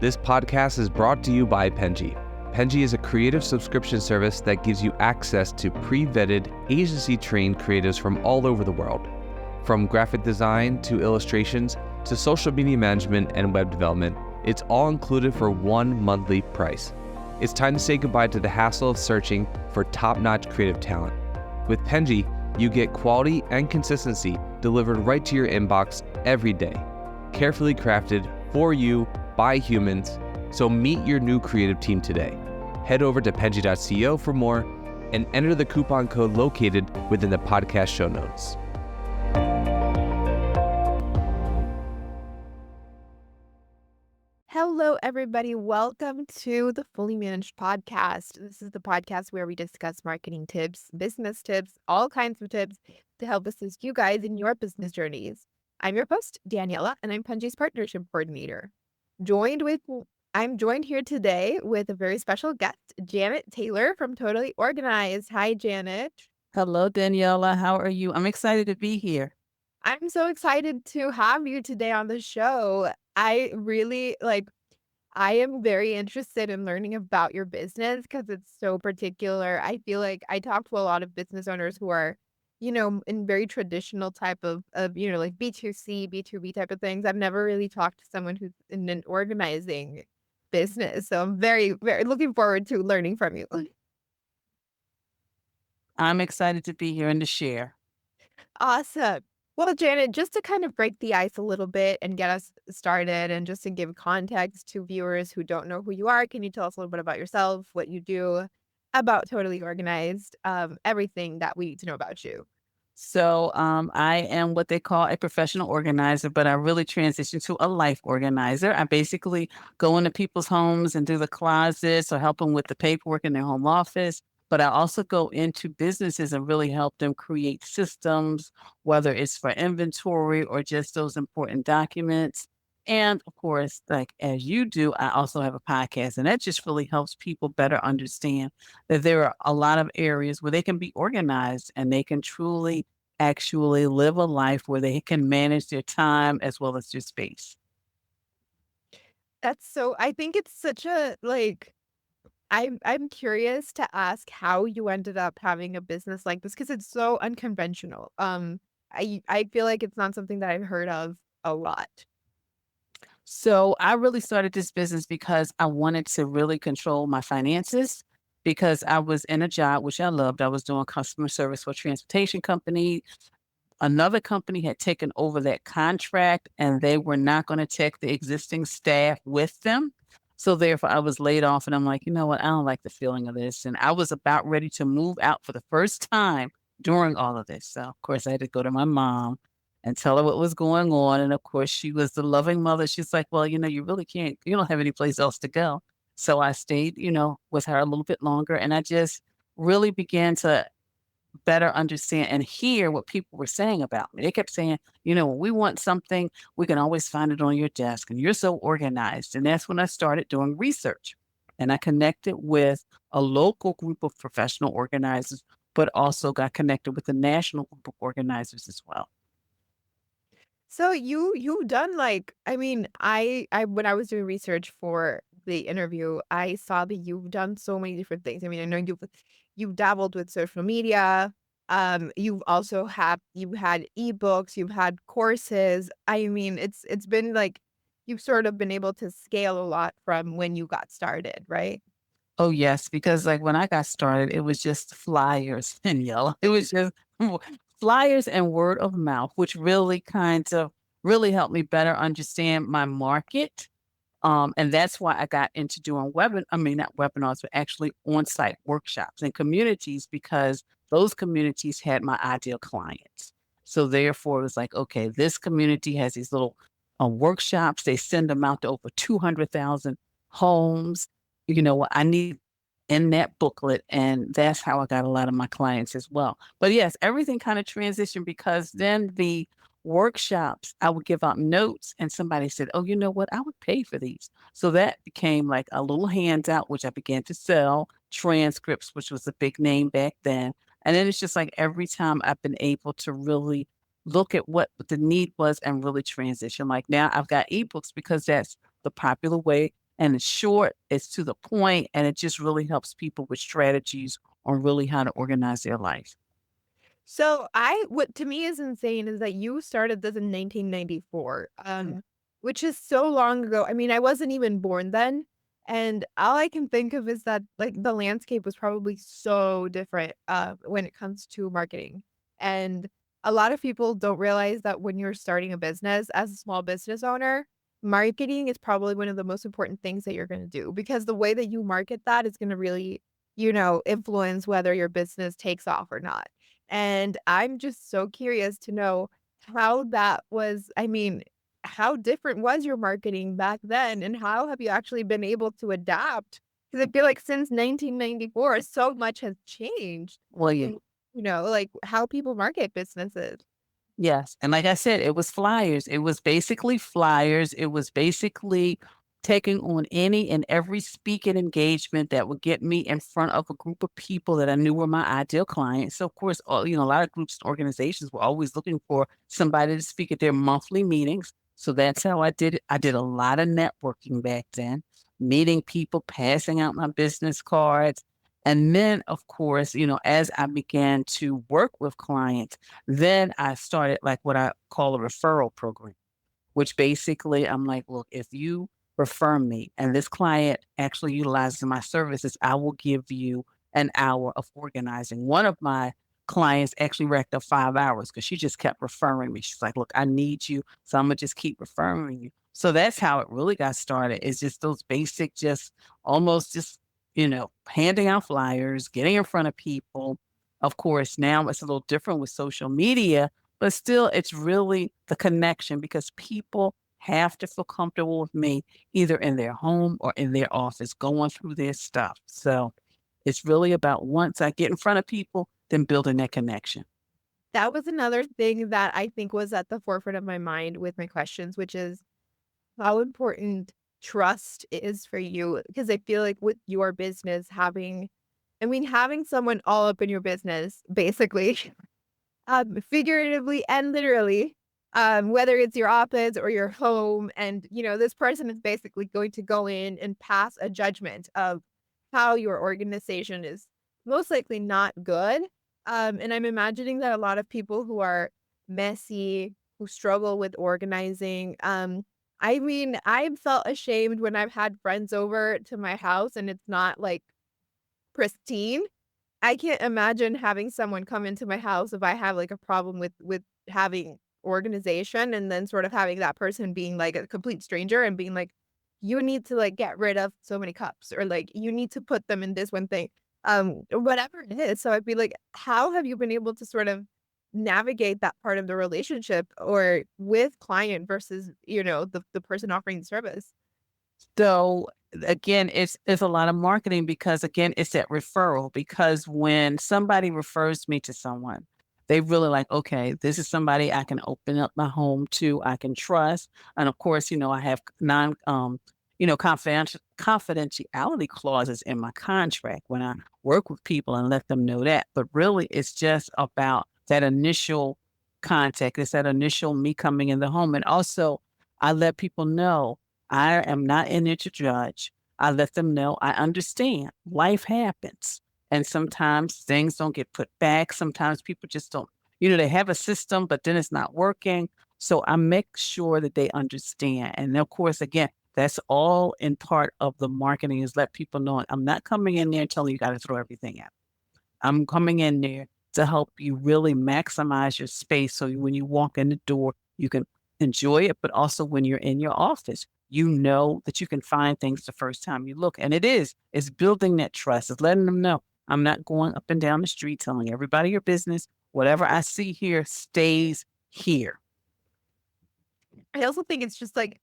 This podcast is brought to you by Penji. Penji is a creative subscription service that gives you access to pre-vetted, agency-trained creatives from all over the world. From graphic design to illustrations to social media management and web development, it's all included for one monthly price. It's time to say goodbye to the hassle of searching for top-notch creative talent. With Penji, you get quality and consistency delivered right to your inbox every day, carefully crafted for you by humans. So meet your new creative team today. Head over to penji.co for more and enter the coupon code located within the podcast show notes. Hello, everybody. Welcome to the Fully Managed Podcast. This is the podcast where we discuss marketing tips, business tips, all kinds of tips to help assist you guys in your business journeys. I'm your host, Daniela, and I'm Penji's partnership coordinator. I'm joined here today with a very special guest, Janet Taylor from Totally Organized. Hi, Janet. Hello, Daniela. How are you? I'm excited to be here. I'm so excited to have you today on the show. I am very interested in learning about your business because it's so particular. I feel like I talk to a lot of business owners who are, in very traditional type of like B2C, B2B type of things. I've never really talked to someone who's in an organizing business. So I'm very, very looking forward to learning from you. I'm excited to be here and to share. Awesome. Well, Janet, just to kind of break the ice a little bit and get us started, and just to give context to viewers who don't know who you are, can you tell us a little bit about yourself, what you do, about Totally Organized, everything that we need to know about you? So I am what they call a professional organizer, but I really transitioned to a life organizer. I basically go into people's homes and do the closets or help them with the paperwork in their home office. But I also go into businesses and really help them create systems, whether it's for inventory or just those important documents. And of course, like as you do, I also have a podcast, and that just really helps people better understand that there are a lot of areas where they can be organized and they can truly actually live a life where they can manage their time as well as their space. I think it's such a I'm curious to ask how you ended up having a business like this because it's so unconventional. I feel like it's not something that I've heard of a lot. So I really started this business because I wanted to really control my finances because I was in a job which I loved. I was doing customer service for a transportation company. Another company had taken over that contract and they were not going to take the existing staff with them. So therefore I was laid off and I'm like, you know what? I don't like the feeling of this. And I was about ready to move out for the first time during all of this. So of course I had to go to my mom and tell her what was going on. And of course she was the loving mother. She's like, well, you really can't, you don't have any place else to go. So I stayed, with her a little bit longer and I just really began to better understand and hear what people were saying about me. They kept saying, when we want something, we can always find it on your desk and you're so organized. And that's when I started doing research and I connected with a local group of professional organizers, but also got connected with the national group of organizers as well. So you've done I when I was doing research for the interview, I saw that you've done so many different things. I mean, I know you've dabbled with social media. You've had ebooks, you've had courses. I mean, it's been like you've sort of been able to scale a lot from when you got started, right? Oh, yes, because like when I got started, it was just flyers and yellow. It was just flyers and word of mouth, which really kind of really helped me better understand my market. And that's why I got into doing not webinars, but actually on-site workshops and communities because those communities had my ideal clients. So therefore it was like, okay, this community has these little workshops. They send them out to over 200,000 homes. What I need in that booklet. And that's how I got a lot of my clients as well. But yes, everything kind of transitioned because then the workshops, I would give out notes and somebody said, oh, you know what? I would pay for these. So that became like a little handout, which I began to sell, transcripts, which was a big name back then. And then it's just like every time I've been able to really look at what the need was and really transition. Like now I've got ebooks because that's the popular way and it's short, it's to the point, and it just really helps people with strategies on really how to organize their life. So what to me is insane is that you started this in 1994, which is so long ago. I mean, I wasn't even born then, and all I can think of is that like the landscape was probably so different when it comes to marketing. And a lot of people don't realize that when you're starting a business as a small business owner, marketing is probably one of the most important things that you're going to do because the way that you market that is going to really, influence whether your business takes off or not. And I'm just so curious to know how that was. I mean, how different was your marketing back then, and how have you actually been able to adapt? Because I feel like since 1994, so much has changed Well, yeah. in, like how people market businesses. Yes, and like I said, it was flyers. It was basically flyers. It was basically taking on any and every speaking engagement that would get me in front of a group of people that I knew were my ideal clients. So, of course, a lot of groups and organizations were always looking for somebody to speak at their monthly meetings. So that's how I did it. I did a lot of networking back then, meeting people, passing out my business cards. And then, of course, as I began to work with clients, then I started like what I call a referral program, which basically I'm like, look, if you refer me and this client actually utilizes my services, I will give you an hour of organizing. One of my clients actually racked up 5 hours because she just kept referring me. She's like, look, I need you. So I'm gonna just keep referring you. So that's how it really got started. It's just those basic, just almost just, handing out flyers, getting in front of people. Of course, now it's a little different with social media, but still, it's really the connection because people have to feel comfortable with me either in their home or in their office going through their stuff. So it's really about once I get in front of people, then building that connection. That was another thing that I think was at the forefront of my mind with my questions, which is how important trust is for you. Because I feel like with your business having someone all up in your business, basically, figuratively and literally, whether it's your office or your home, and this person is basically going to go in and pass a judgment of how your organization is most likely not good. And I'm imagining that a lot of people who are messy, who struggle with organizing, I mean, I've felt ashamed when I've had friends over to my house and it's not like pristine. I can't imagine having someone come into my house if I have, like, a problem with having organization, and then sort of having that person being, like, a complete stranger and being like, "You need to, like, get rid of so many cups," or, like, "You need to put them in this one thing," or whatever it is. So I'd be like, how have you been able to sort of navigate that part of the relationship or with client versus, the person offering the service? So again, it's a lot of marketing because again, it's that referral because when somebody refers me to someone, they really like, okay, this is somebody I can open up my home to, I can trust. And of course, I have confidentiality clauses in my contract when I work with people and let them know that. But really it's just about that initial contact. It's that initial me coming in the home. And also I let people know I am not in there to judge. I let them know I understand life happens. And sometimes things don't get put back. Sometimes people just don't, they have a system, but then it's not working. So I make sure that they understand. And of course, again, that's all in part of the marketing is let people know I'm not coming in there and telling you got to throw everything out. I'm coming in there to help you really maximize your space so when you walk in the door, you can enjoy it, but also when you're in your office, you know that you can find things the first time you look. And it's building that trust, it's letting them know I'm not going up and down the street telling everybody your business. Whatever I see here stays here. I also think it's just, like,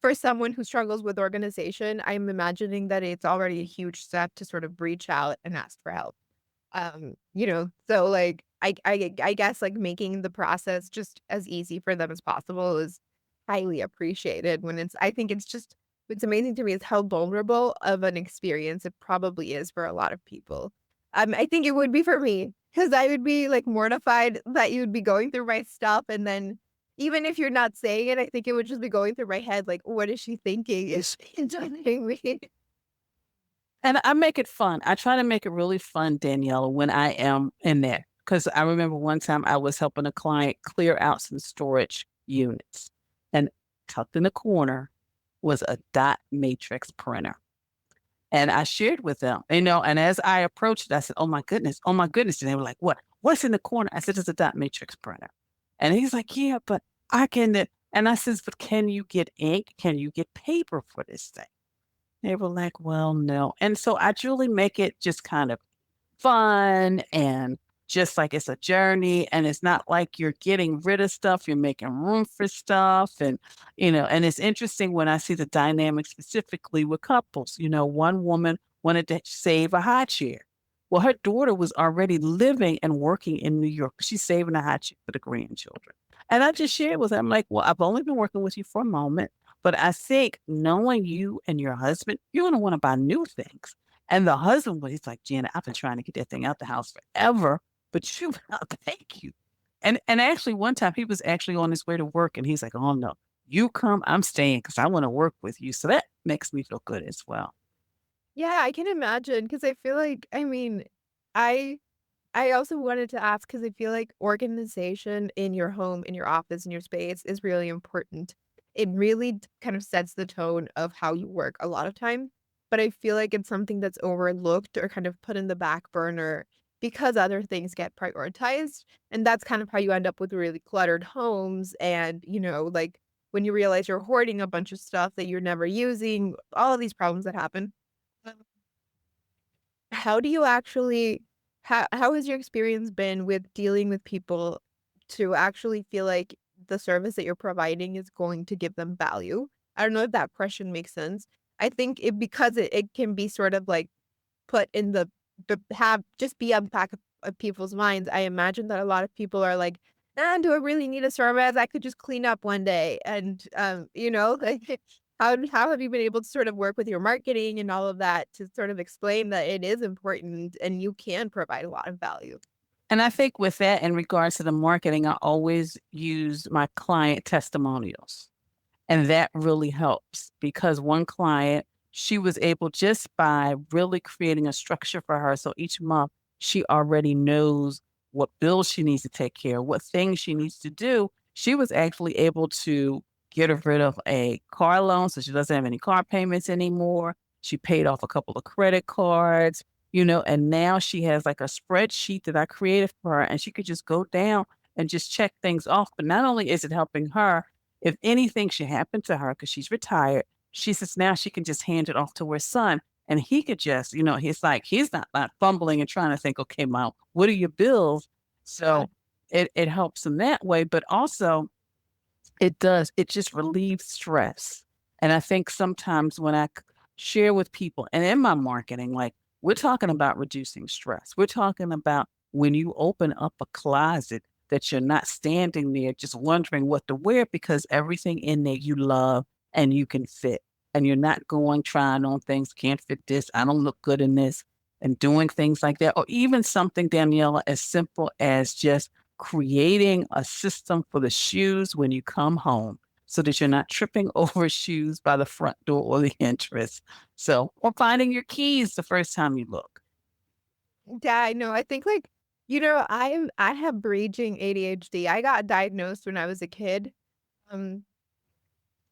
for someone who struggles with organization, I'm imagining that it's already a huge step to sort of reach out and ask for help. So, like, I guess, like, making the process just as easy for them as possible is highly appreciated when I think it's just what's amazing to me is how vulnerable of an experience it probably is for a lot of people. I think it would be for me because I would be, like, mortified that you would be going through my stuff and then Even if you're not saying it, I think it would just be going through my head, like, "What is she thinking? Is she judging me?" And I make it fun. I try to make it really fun, Daniela, when I am in there. Because I remember one time I was helping a client clear out some storage units, and tucked in the corner was a dot matrix printer. And I shared with them, and as I approached it, I said, oh my goodness. And they were like, what? What's in the corner? I said, it's a dot matrix printer. And he's like, yeah, but I can. And I says, but can you get ink? Can you get paper for this thing? They were like, "Well, no." And so I truly make it just kind of fun and just like it's a journey, and it's not like you're getting rid of stuff, you're making room for stuff, and it's interesting when I see the dynamic specifically with couples. One woman wanted to save a high chair. Well, her daughter was already living and working in New York. She's saving a high chair for the grandchildren. And I just shared with her, I'm like, "Well, I've only been working with you for a moment, but I think knowing you and your husband, you're gonna wanna buy new things." And the husband was he's like, "Janet, I've been trying to get that thing out the house forever, but you thank you." And actually one time he was actually on his way to work and he's like, "Oh no, you come, I'm staying because I wanna work with you." So that makes me feel good as well. Yeah, I can imagine because I feel like I I also wanted to ask because I feel like organization in your home, in your office, in your space is really important. It really kind of sets the tone of how you work a lot of time, but I feel like it's something that's overlooked or kind of put in the back burner because other things get prioritized. And that's kind of how you end up with really cluttered homes and, like when you realize you're hoarding a bunch of stuff that you're never using, all of these problems that happen. How do you actually how has your experience been with dealing with people to actually feel like the service that you're providing is going to give them value? I don't know if that question makes sense. I think it because it can be sort of like put in the have just be on back of people's minds. I imagine that a lot of people are like, do I really need a service? I could just clean up one day." And, like, how have you been able to sort of work with your marketing and all of that to sort of explain that it is important and you can provide a lot of value? And I think with that, in regards to the marketing, I always use my client testimonials. And that really helps because one client, she was able just by really creating a structure for her. So each month she already knows what bills she needs to take care of, what things she needs to do. She was actually able to get rid of a car loan. So she doesn't have any car payments anymore. She paid off a couple of credit cards, and now she has like a spreadsheet that I created for her and she could just go down and just check things off. But not only is it helping her, if anything should happen to her, because she's retired, she says now she can just hand it off to her son, and he could just, he's like he's not fumbling and trying to think, "Okay, mom, what are your bills?" Yeah. So it helps him that way, but also it just relieves stress. And I think sometimes when share with people and in my marketing, like we're talking about reducing stress. We're talking about when you open up a closet that you're not standing there just wondering what to wear because everything in there you love and you can fit. And you're not going trying on things, can't fit this, I don't look good in this, and doing things like that. Or even something, Daniela, as simple as just creating a system for the shoes when you come home so that you're not tripping over shoes by the front door or the entrance. So, or finding your keys the first time you look. Yeah, I know. I think like, I have raging ADHD. I got diagnosed when I was a kid. Um,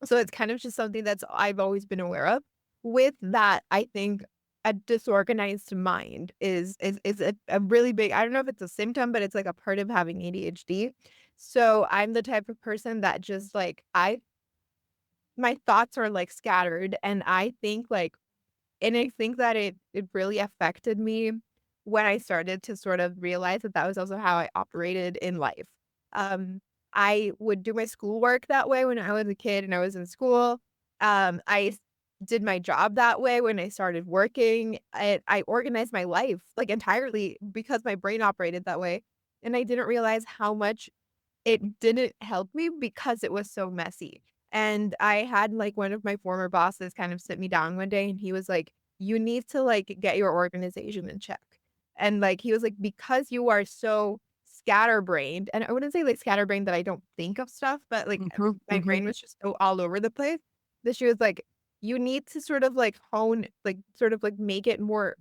so it's kind of just something that's I've always been aware of. With that, I think a disorganized mind is a really big I don't know if it's a symptom, but it's like a part of having ADHD. So I'm the type of person that just like I my thoughts are like scattered and I think that it really affected me when I started to sort of realize that that was also how I operated in life. I would do my schoolwork that way when I was a kid and I was in school. Did my job that way when I started working. I organized my life like entirely because my brain operated that way, and I didn't realize how much it didn't help me because it was so messy. And I had, like, one of my former bosses kind of sit me down one day, and he was like, "You need to, like, get your organization in check." And, like, he was like, "Because you are so scatterbrained, and I wouldn't say like scatterbrained that I don't think of stuff, but like Mhm, my mhm. brain was just so all over the place that she was like, "You need to sort of like hone, like sort of like make it more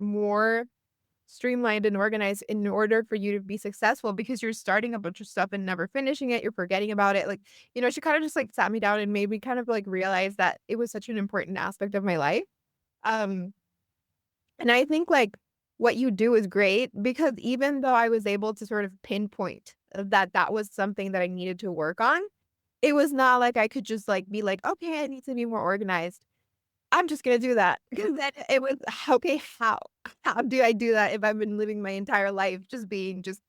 streamlined and organized in order for you to be successful because you're starting a bunch of stuff and never finishing it, you're forgetting about it." Like, she kind of just like sat me down and made me kind of like realize that it was such an important aspect of my life. Um, and I think like what you do is great because even though I was able to sort of pinpoint that that was something that I needed to work on, it was not like I could just like be like, okay, I need to be more organized. I'm just gonna do that because then it was okay. How do I do that if I've been living my entire life just being just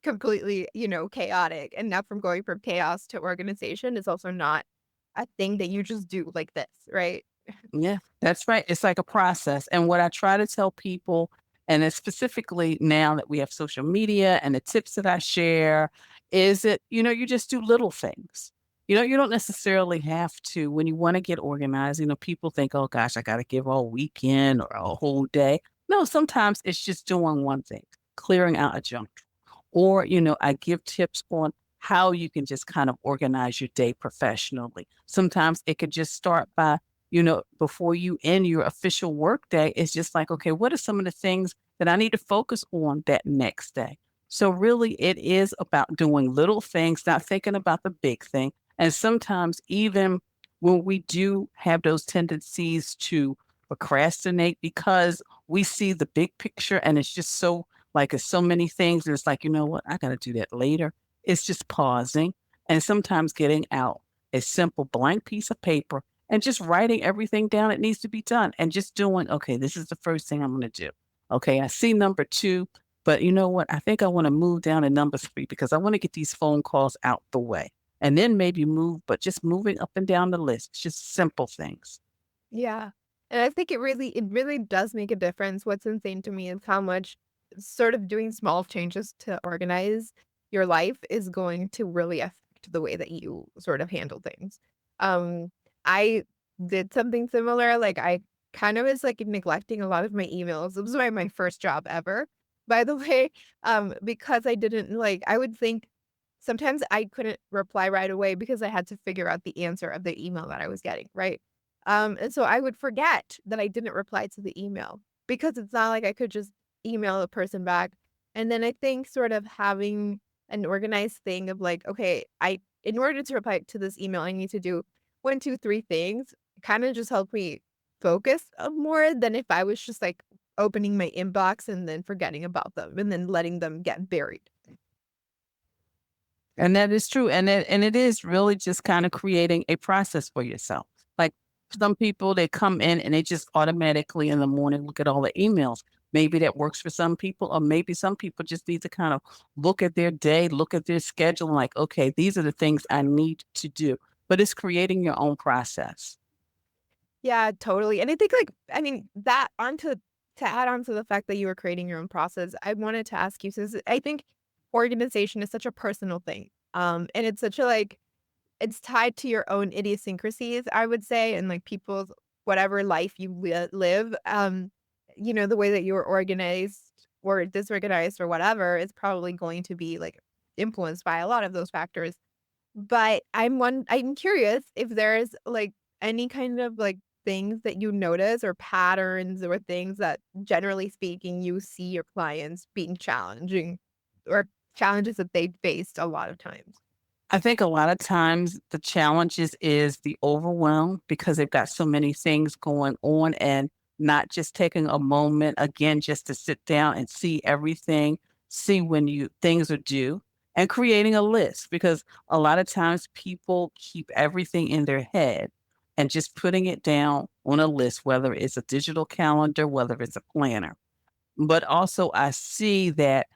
completely, chaotic? And now from going from chaos to organization is also not a thing that you just do like this, right? Yeah, that's right. It's like a process. And what I try to tell people, and it's specifically now that we have social media and the tips that I share, is that, you just do little things. You don't necessarily have to, when you want to get organized, people think, oh gosh, I got to give all weekend or a whole day. No, sometimes it's just doing one thing, clearing out a junk. Or, I give tips on how you can just kind of organize your day professionally. Sometimes it could just start by before you end your official work day, it's just like, okay, what are some of the things that I need to focus on that next day? So, really, it is about doing little things, not thinking about the big thing. And sometimes, even when we do have those tendencies to procrastinate because we see the big picture and it's just so like, it's so many things, and it's like, you know what? I got to do that later. It's just pausing and sometimes getting out a simple blank piece of paper and just writing everything down that needs to be done and just doing, okay, this is the first thing I'm going to do. Okay, I see number two, but you know what? I think I want to move down to number three because I want to get these phone calls out the way and then maybe move, but just moving up and down the list, it's just simple things. Yeah. And I think it really does make a difference. What's insane to me is how much sort of doing small changes to organize your life is going to really affect the way that you sort of handle things. I did something similar. Like I kind of was like neglecting a lot of my emails. It was my first job ever, by the way. Because I didn't like I would think sometimes I couldn't reply right away because I had to figure out the answer of the email that I was getting, right? And so I would forget that I didn't reply to the email because it's not like I could just email a person back. And then I think sort of having an organized thing of like, okay, in order to reply to this email, I need to do one, two, three things, kind of just helped me focus more than if I was just like opening my inbox and then forgetting about them and then letting them get buried. And that is true, and it is really just kinda creating a process for yourself. Like, some people, they come in and they just automatically in the morning look at all the emails. Maybe that works for some people, or maybe some people just need to kind of look at their day, look at their schedule, and like, "Okay, these are the things I need to do." But it's creating your own process. Yeah, totally. And I think like I mean that onto to add on to the fact that you were creating your own process, I wanted to ask you since I think organization is such a personal thing. And it's such a like it's tied to your own idiosyncrasies, I would say, and like people's whatever life you live. The way that you're organized or disorganized or whatever is probably going to be like influenced by a lot of those factors. But I'm curious if there's, like, any kind of, like, things that you notice or patterns or things that, generally speaking, you see your clients being challenging or challenges that they faced a lot of times. I think a lot of times the challenges is the overwhelm because they've got so many things going on and not just taking a moment again just to sit down and see everything, see when you things are due and creating a list because a lot of times people keep everything in their head and just putting it down on a list, whether it's a digital calendar, whether it's a planner. But also I see that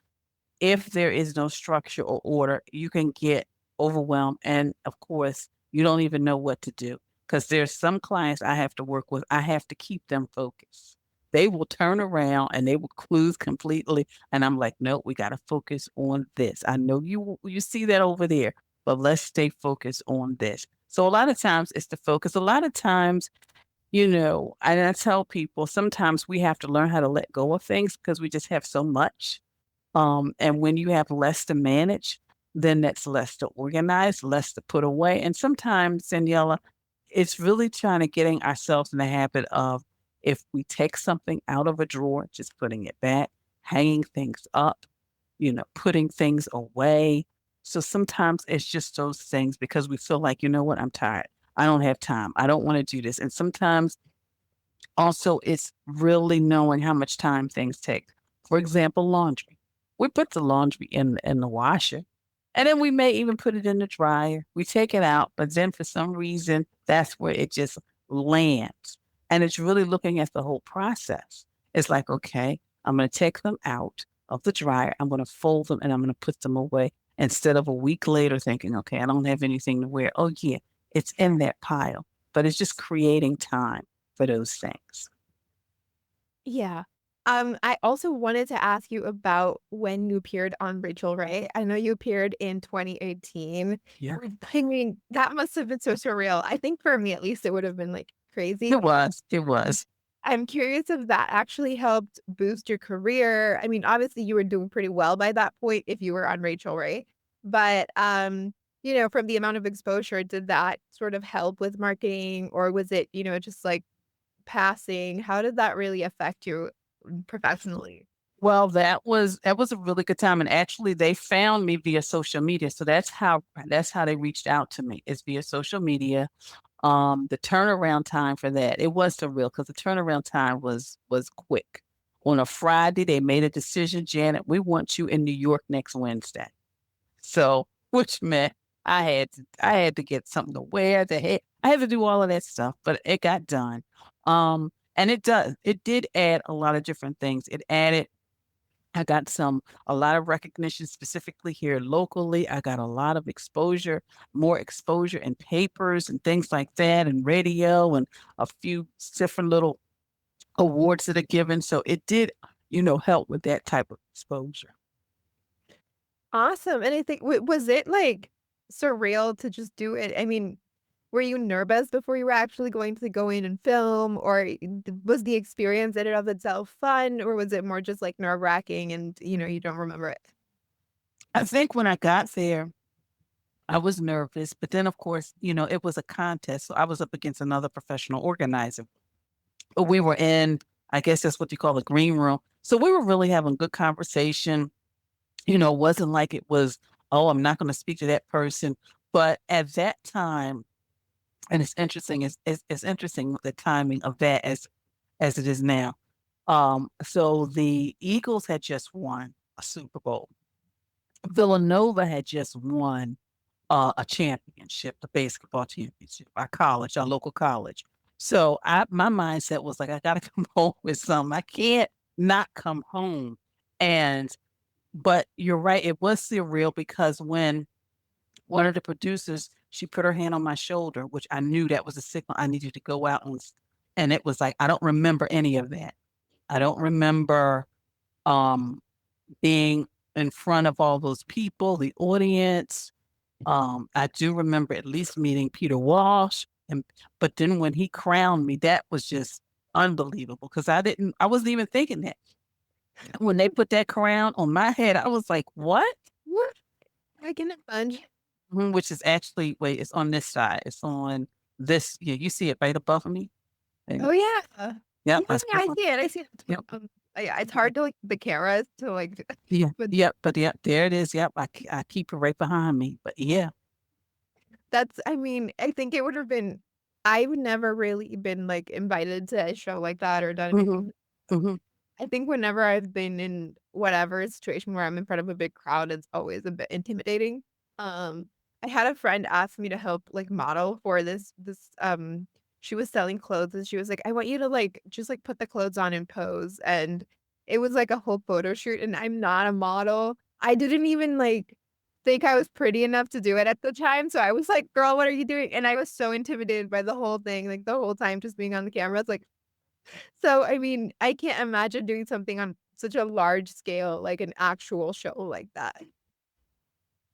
if there is no structure or order, you can get overwhelmed. And of course, you don't even know what to do because there's some clients I have to work with. I have to keep them focused. They will turn around and they will lose completely. And I'm like, no, we got to focus on this. I know you see that over there, but let's stay focused on this. So a lot of times it's the focus. A lot of times, and I tell people sometimes we have to learn how to let go of things because we just have so much. And when you have less to manage, then that's less to organize, less to put away. And sometimes, Daniela, it's really trying to getting ourselves in the habit of if we take something out of a drawer, just putting it back, hanging things up, putting things away. So sometimes it's just those things because we feel like, you know what, I'm tired. I don't have time. I don't want to do this. And sometimes also, it's really knowing how much time things take. For example, laundry. We put the laundry in the washer, and then we may even put it in the dryer. We take it out, but then for some reason, that's where it just lands. And it's really looking at the whole process. It's like, okay, I'm going to take them out of the dryer. I'm going to fold them and I'm going to put them away instead of a week later thinking, okay, I don't have anything to wear. Oh, yeah, it's in that pile. But it's just creating time for those things. Yeah. I also wanted to ask you about when you appeared on Rachel Ray. I know you appeared in 2018. Yeah. I mean, that must have been so surreal. I think for me, at least, it would have been like crazy. It was. I'm curious if that actually helped boost your career. I mean, obviously you were doing pretty well by that point if you were on Rachel Ray, but from the amount of exposure, did that sort of help with marketing or was it, just like passing? How did that really affect you professionally? Well, that was a really good time, and actually they found me via social media, so that's how they reached out to me, is via social media. The turnaround time for that, it was surreal because the turnaround time was quick. On a Friday, they made a decision, "Janet, we want you in New York next Wednesday." So, which meant I had to get something to wear, I had to do all of that stuff, but it got done. And it did add a lot of different things. I got a lot of recognition specifically here locally. I got a lot of exposure, more exposure in papers and things like that, and radio, and a few different little awards that are given. So it did, help with that type of exposure. Awesome. And I think was it like surreal to just do it? I mean, were you nervous before you were actually going to go in and film, or was the experience in and of itself fun, or was it more just like nerve wracking and you don't remember it? I think when I got there, I was nervous, but then of course, it was a contest. So I was up against another professional organizer. But we were in, I guess that's what you call the green room. So we were really having good conversation. It wasn't like it was, oh, I'm not going to speak to that person. But at that time, and it's interesting, it's interesting the timing of that as it is now. So the Eagles had just won a Super Bowl. Villanova had just won a championship, the basketball championship, our local college. So my mindset was like, I gotta come home with something. I can't not come home. And but you're right, it was surreal because when one of the producers, she put her hand on my shoulder, which I knew that was a signal I needed to go out and it was like, I don't remember any of that. I don't remember um being in front of all those people, the audience. I do remember at least meeting Peter Walsh, but then when he crowned me, that was just unbelievable because I wasn't even thinking that. When they put that crown on my head, I was like, "What?" What? Like in a bunch. Which is actually wait, it's on this side. It's on this. Yeah, you see it right above me. Oh, And, yeah. yep, Yeah, yeah, I see it, I see it. yep, Yeah, it's hard to, like the cameras to, like yeah, but yep. But yep, there it is. Yep, I keep it right behind me. But yeah, that's I mean, I think it would have been I would never really been, like, invited to a show like that or done hmm anything. hmm I think whenever I've been in whatever situation where I'm in front of a big crowd, it's always a bit intimidating. Um, I had a friend ask me to help, like, model for she was selling clothes and she was like, "I want you to, like, just, like, put the clothes on and pose," and it was, like, a whole photo shoot, and I'm not a model. I didn't even, like, think I was pretty enough to do it at the time, so I was like, "Girl, what are you doing?" And I was so intimidated by the whole thing, like, the whole time just being on the camera. It's like so, I mean, I can't imagine doing something on such a large scale, like an actual show like that.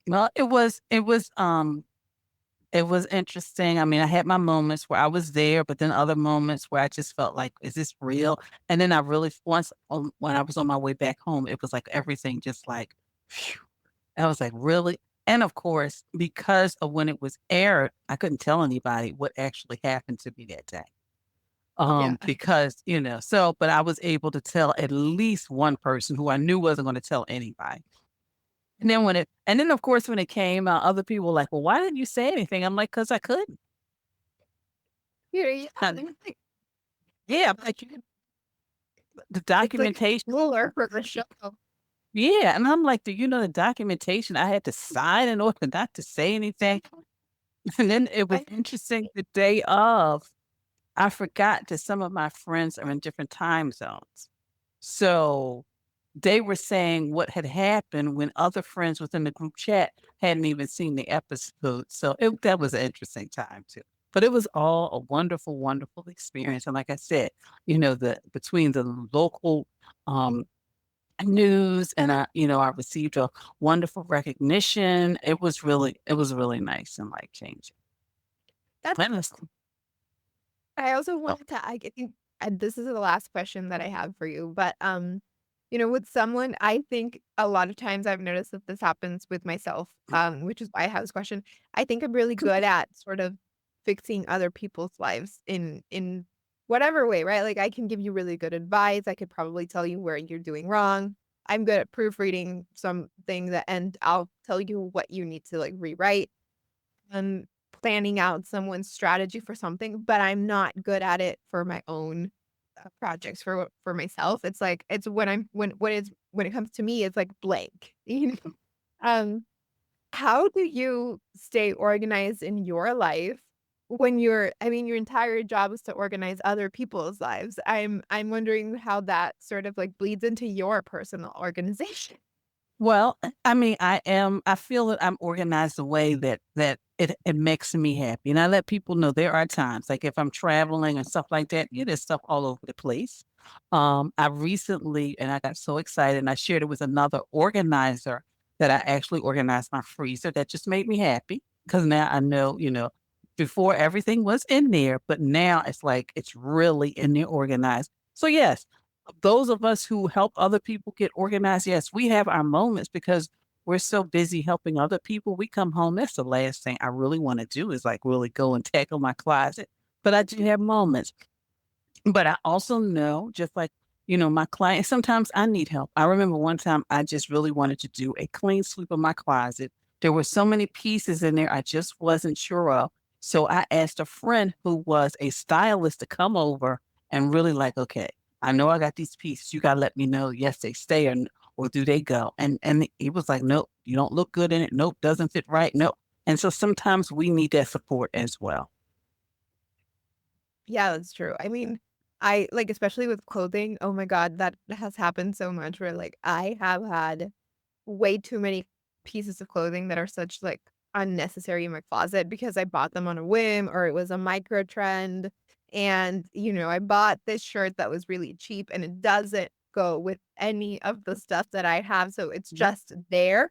well, it was It was interesting. I mean, I had my moments where I was there, but then other moments where I just felt like, "Is this real?" And then I really once when I was on my way back home, it was like everything just like, phew. I was like, "Really?" And of course, because of when it was aired, I couldn't tell anybody what actually happened to me that day. Yeah. Because, but I was able to tell at least one person who I knew wasn't gonna tell anybody. And then, of course, when it came out, other people were like, "Well, why didn't you say anything?" I'm like, "'Cause I couldn't." Yeah, And it's like yeah, I'm like, "You the it's like a documentation." spoiler for the show. Yeah, and I'm like, "Do you know the documentation I had to sign in order not to say anything?" And then it was I interesting the day of, I forgot that some of my friends are in different time zones. So, they were saying what had happened when other friends within the group chat hadn't even seen the episode. So, that was an interesting time too. But it was all a wonderful, wonderful experience. And like I said, the between the local um news and I received a wonderful recognition. It was really nice and life changing. that's And I also oh, wanted to I think and this is the last question that I have for you, but, with someone I think a lot of times I've noticed that this happens with myself, which is why I have this question. I think I'm really good at sort of fixing other people's lives in whatever way, right? Like, I can give you really good advice, I could probably tell you where you're doing wrong. I'm good at proofreading something that and I'll tell you what you need to, like, rewrite. I'm planning out someone's strategy for something, but I'm not good at it for my own, projects for myself. It's like it's when it comes to me, it's like blank, you know? Um, how do you stay organized in your life when your entire job is to organize other people's lives. I'm wondering how that sort of, like, bleeds into your personal organization. well, I mean, I feel that I'm organized the way that it makes me happy, and I let people know there are times, like, if I'm traveling and stuff like that, there's stuff all over the place. I recently and I got so excited, and I shared it with another organizer that I actually organized my freezer. That just made me happy because now I know, before everything was in there, but now it's like it's really in there organized. So, yes, those of us who help other people get organized, yes, we have our moments because we're so busy helping other people. We come home. That's the last thing I really want to do is like really go and tackle my closet. But I do have moments. But I also know, just like, my client, sometimes I need help. I remember one time I just really wanted to do a clean sweep of my closet. There were so many pieces in there I just wasn't sure of. So I asked a friend who was a stylist to come over and really like, okay, I know I got these pieces. You gotta let me know, yes, they stay or do they go? And he was like, nope, you don't look good in it. Nope, doesn't fit right. Nope. And so sometimes we need that support as well. Yeah, that's true. I mean, I like, especially with clothing, oh my god, that has happened so much where, like, I have had way too many pieces of clothing that are such, like, unnecessary in my closet because I bought them on a whim or it was a micro trend, and, I bought this shirt that was really cheap, and it doesn't go with any of the stuff that I have, so it's just there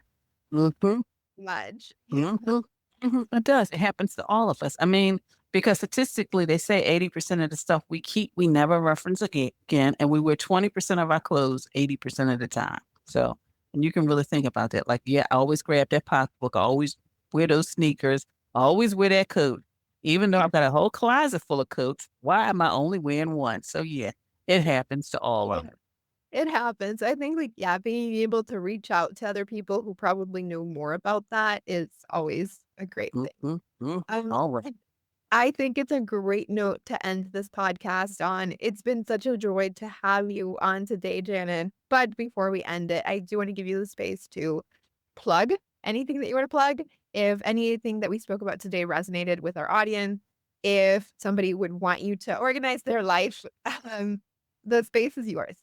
Mhm. much. Mhm. Mhm. It does. It happens to all of us. I mean, because statistically, they say 80% of the stuff we keep, we never reference again, and we wear 20% of our clothes 80% of the time. So, and you can really think about that. Like, yeah, I always grab that pocketbook. I always wear those sneakers. I always wear that coat. Even though I've got a whole closet full of coats, why am I only wearing one? So, yeah, it happens to all of Yeah. us. It happens. I think, like, yeah, being able to reach out to other people who probably know more about that is always a great thing. Mhm. Mhm. Um, All right. and I think it's a great note to end this podcast on. It's been such a joy to have you on today, Janet. But before we end it, I do want to give you the space to plug anything that you want to plug. If anything that we spoke about today resonated with our audience, if somebody would want you to organize their life, um, the space is yours.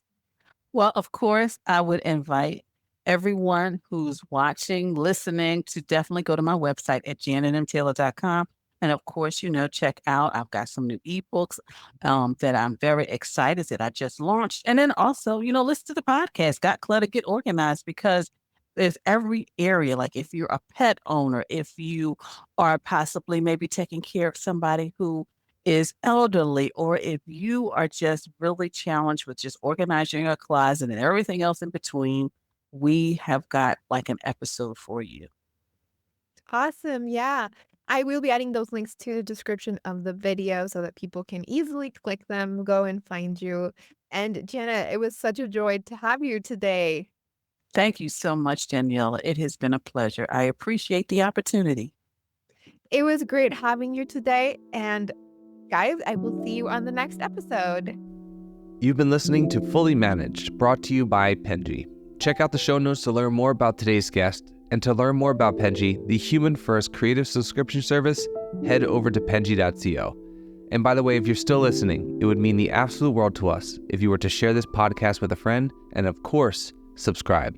Well, of course, I would invite everyone who's watching, listening to definitely go to my website at janetmtaylor.com. And of course, check out, I've got some new ebooks that I'm very excited that I just launched. And then also, listen to the podcast, Got Clutter, Get Organized, because there's every area. Like if you're a pet owner, if you are possibly maybe taking care of somebody who is elderly, or if you are just really challenged with just organizing your closet and everything else in between, we have got like an episode for you. Awesome. Yeah. I will be adding those links to the description of the video so that people can easily click them, go and find you. And Jenna, it was such a joy to have you today. Thank you so much, Daniela. It has been a pleasure. I appreciate the opportunity. It was great having you today. And guys, I will see you on the next episode. You've been listening to Fully Managed, brought to you by Penji. Check out the show notes to learn more about today's guest. And to learn more about Penji, the human-first creative subscription service, head over to penji.co. And by the way, if you're still listening, it would mean the absolute world to us if you were to share this podcast with a friend and, of course, subscribe.